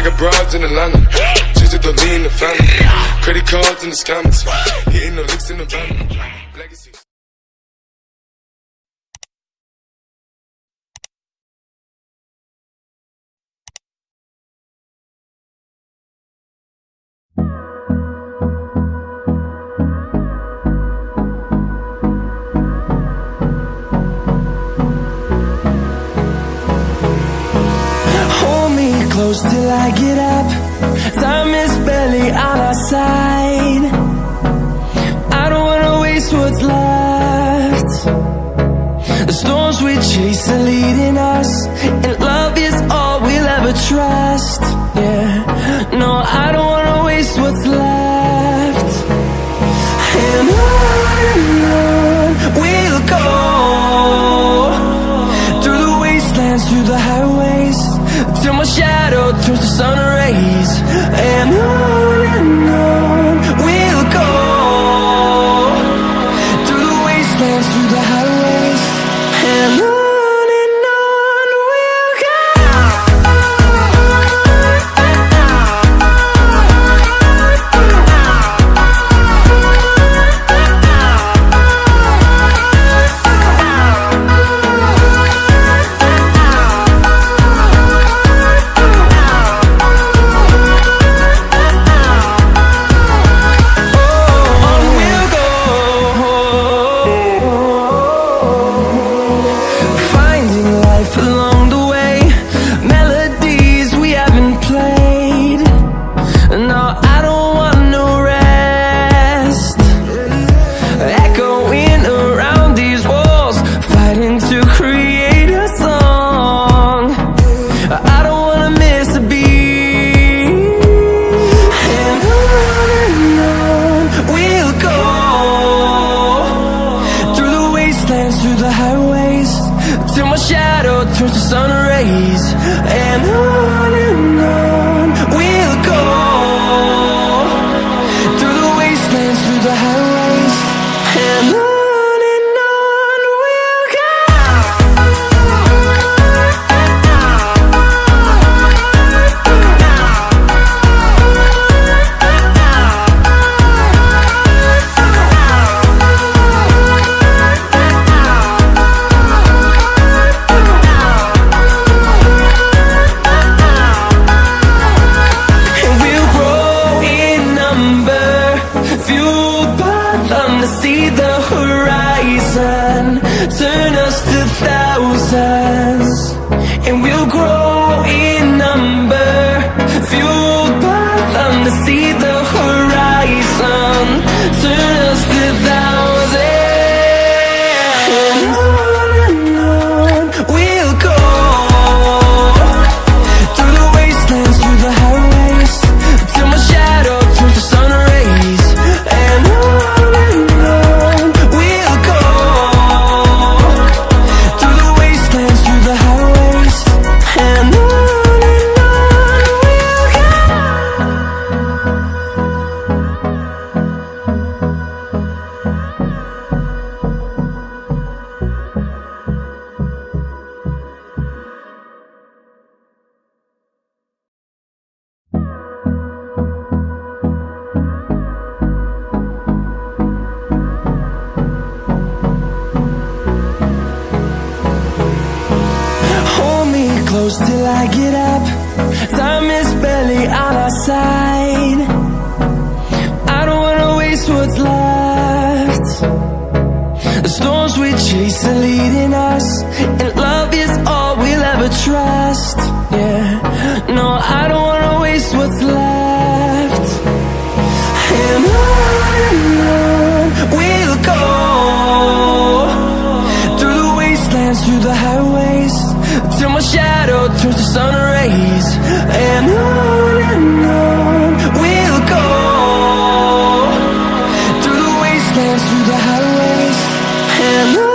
got broads in Atlanta, just to lean in the family. Credit cards in the scammers, hitting the licks in the van. Legacy. Close till I get up, time is barely on our side. I don't wanna waste what's left. The storms we chase are leading us, and love is all we'll ever trust. Yeah, no, I don't wanna waste what's left. And on we'll go, through the wastelands, through the highways, till my shadow turns to sun rays. And on we'll go, through the wastelands, through the highways. And on we'll go. Turns to sun rays. And on we'll go, through the wastelands, through the highways. And on we'll go. See the horizon, turn us to thousands, and we'll grow in number, fueled by them to see the horizon, turn us to thousands. And on we'll go, through the wastelands, through the highways, till my shadow turns to sun rays. And close till I get up, time is barely on our side. I don't wanna waste what's left. The storms we chase are leading us, and love is all we'll ever trust. Yeah, no, I don't wanna waste what's left. And on we'll go, through the wastelands, through the highways, till my shadow turns to sun rays. And on we'll go, through the wastelands, through the highways. And